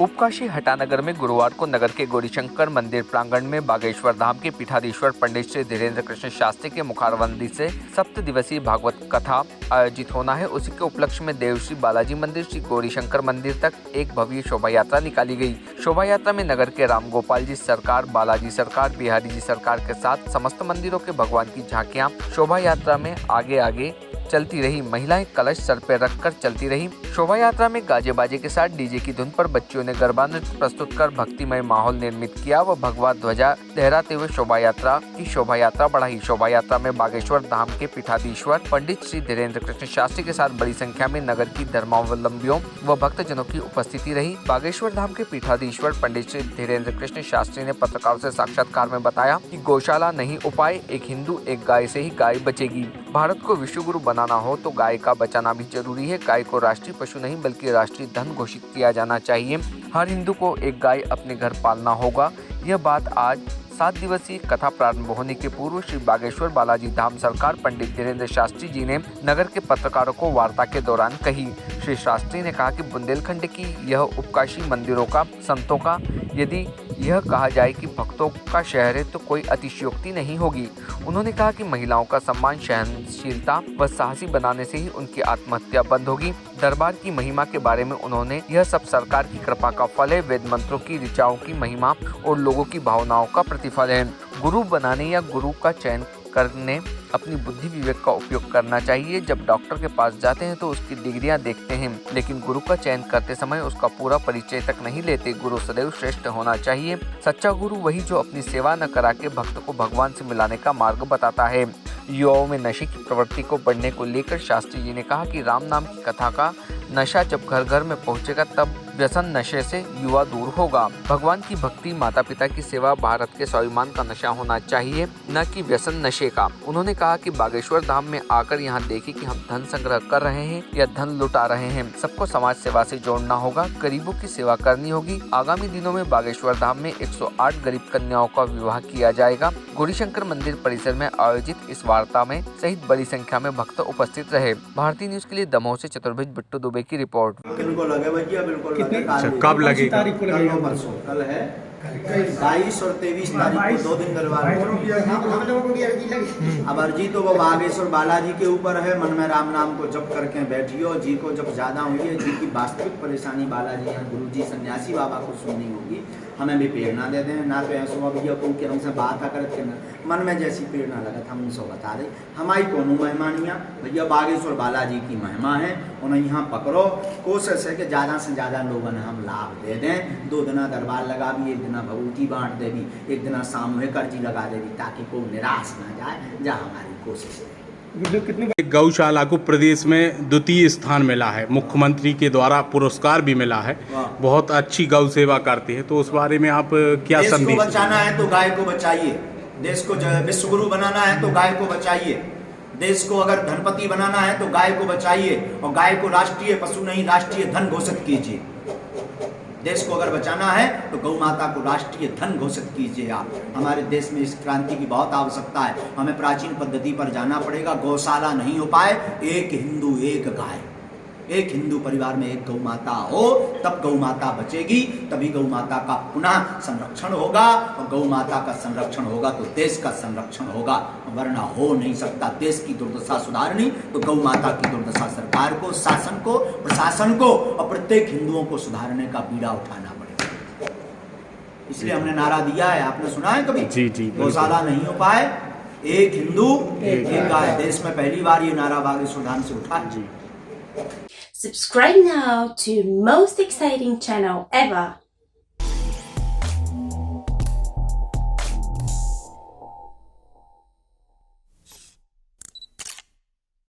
उपकाशी हटानगर में गुरुवार को नगर के गौरीशंकर मंदिर प्रांगण में बागेश्वर धाम के पीठाधीश्वर पंडित श्री धीरेन्द्र कृष्ण शास्त्री के मुखारबंदी से 7 दिवसीय भागवत कथा आयोजित होना है। उसी के उपलक्ष्य में देव श्री बालाजी मंदिर श्री गौरीशंकर मंदिर तक एक भव्य शोभा यात्रा निकाली गई। शोभा यात्रा में नगर के राम गोपाल जी सरकार, बालाजी सरकार, बिहारी जी सरकार के साथ समस्त मंदिरों के भगवान की झांकियां शोभा यात्रा में आगे आगे चलती रही। महिलाएं कलश सर पे रखकर चलती रही। शोभा यात्रा में गाजे बाजे के साथ डीजे की धुन पर बच्चियों ने गरबा नृत्य प्रस्तुत कर भक्तिमय माहौल निर्मित किया व भगवा ध्वजा लहराते हुए शोभा यात्रा बढ़ाई। शोभा यात्रा में बागेश्वर धाम के पीठाधीश्वर पंडित श्री धीरेन्द्र कृष्ण शास्त्री के साथ बड़ी संख्या में नगर की धर्मावलंबियों व भक्तजनों की उपस्थिति रही। बागेश्वर धाम के पीठाधीश्वर पंडित श्री धीरेन्द्र कृष्ण शास्त्री ने पत्रकारों से साक्षात्कार में बताया कि गौशाला नहीं उपाय, एक हिंदू एक गाय से ही गाय बचेगी। भारत को विश्व गुरु बनाना हो तो गाय का बचाना भी जरूरी है। गाय को राष्ट्रीय पशु नहीं बल्कि राष्ट्रीय धन घोषित किया जाना चाहिए। हर हिंदू को एक गाय अपने घर पालना होगा। यह बात आज 7 दिवसीय कथा प्रारंभ होने के पूर्व श्री बागेश्वर बालाजी धाम सरकार पंडित धीरेन्द्र शास्त्री जी ने नगर के पत्रकारों को वार्ता के दौरान कही। श्री शास्त्री ने कहा कि बुंदेलखंड की यह उपकाशी मंदिरों का, संतों का, यदि यह कहा जाए कि भक्तों का शहर है तो कोई अतिशयोक्ति नहीं होगी। उन्होंने कहा कि महिलाओं का सम्मान, सहनशीलता व साहसी बनाने से ही उनकी आत्महत्या बंद होगी। दरबार की महिमा के बारे में उन्होंने यह सब सरकार की कृपा का फल है, वेद मंत्रों की ऋचाओं की महिमा और लोगों की भावनाओं का प्रतिफल है। गुरु बनाने या गुरु का चयन करने अपनी बुद्धि विवेक का उपयोग करना चाहिए। जब डॉक्टर के पास जाते हैं तो उसकी डिग्रियां देखते हैं, लेकिन गुरु का चयन करते समय उसका पूरा परिचय तक नहीं लेते। गुरु सदैव श्रेष्ठ होना चाहिए। सच्चा गुरु वही जो अपनी सेवा न करा के भक्त को भगवान से मिलाने का मार्ग बताता है। युवाओं में नशे की प्रवृत्ति को बढ़ने को लेकर शास्त्री जी ने कहा कि राम नाम की कथा का नशा जब घर घर में पहुंचेगा तब व्यसन नशे से युवा दूर होगा। भगवान की भक्ति, माता पिता की सेवा भारत के स्वाभिमान का नशा होना चाहिए, न कि व्यसन नशे का। उन्होंने कहा कि बागेश्वर धाम में आकर यहाँ देखें कि हम धन संग्रह कर रहे हैं या धन लुटा रहे हैं। सबको समाज सेवा से जोड़ना होगा, गरीबों की सेवा करनी होगी। आगामी दिनों में बागेश्वर धाम में 108 गरीब कन्याओं का विवाह किया जाएगा। गौरीशंकर मंदिर परिसर में आयोजित इस वार्ता में सहित बड़ी संख्या में भक्त उपस्थित रहे। भारतीय न्यूज के लिए दमोह से चतुर्भुज बिट्टू दुबे की रिपोर्ट। किनको लगे भैया? बिल्कुल कब लगेगा? कल है 22 और 23 तारीख को 2 दिन दरबार। अब अर्जी तो वो बागेश्वर बालाजी के ऊपर है। मन में राम नाम को जप करके बैठियो। जी को जब ज्यादा हुई है, जी की वास्तविक परेशानी बालाजी है, गुरु जी सन्यासी बाबा को सुननी होगी। हमें भी प्रेरणा दे दें, ना तो ऐसा भैया को कि हमसे बात करके मन में जैसी प्रेरणा लगा हम उनसे बता दें। हमारी कोनो मेहमानियाँ भैया बागेश्वर बालाजी की महिमा है, उन्हें यहाँ पकड़ो। कोशिश है कि ज़्यादा से ज़्यादा लोगों ने हम लाभ दे दें। 2 दिना दरबार लगा भी, 1 दिना भगवती बांट दे भी, 1 दिना सामूहिक अर्जी लगा दे भी, ताकि कोई निराश ना जाए। जहाँ हमारी कोशिश है। गौशाला को प्रदेश में 2य स्थान मिला है, मुख्यमंत्री के द्वारा पुरस्कार भी मिला है। बहुत अच्छी गौ सेवा करती है, तो उस बारे में आप क्या संदेश? देश को बचाना है तो गाय को बचाइए। देश को विश्व गुरु बनाना है तो गाय को बचाइए। देश को अगर धनपति बनाना है तो गाय को बचाइए और गाय को राष्ट्रीय पशु नहीं राष्ट्रीय धन घोषित कीजिए। देश को अगर बचाना है तो गौ माता को राष्ट्रीय धन घोषित कीजिए आप। हमारे देश में इस क्रांति की बहुत आवश्यकता है। हमें प्राचीन पद्धति पर जाना पड़ेगा। गौशाला नहीं हो पाए, एक हिंदू एक गाय, एक हिंदू परिवार में एक गौ माता हो, तब गौ माता बचेगी, तभी गौ माता का पुनः संरक्षण होगा। और गौ माता का संरक्षण होगा तो देश का संरक्षण होगा, वरना हो नहीं सकता। देश की दुर्दशा सुधारनी तो गौ माता की दुर्दशा सरकार को, शासन को, प्रशासन को और प्रत्येक हिंदुओं को सुधारने का बीड़ा उठाना पड़ेगा। इसलिए हमने नारा दिया है, आपने सुना है कभी? जी जी। गौशाला नहीं हो पाए, एक हिंदू एक गाय। देश में पहली बार ये नारा बागेश्वर धाम से उठा जी। Subscribe now to most exciting channel ever.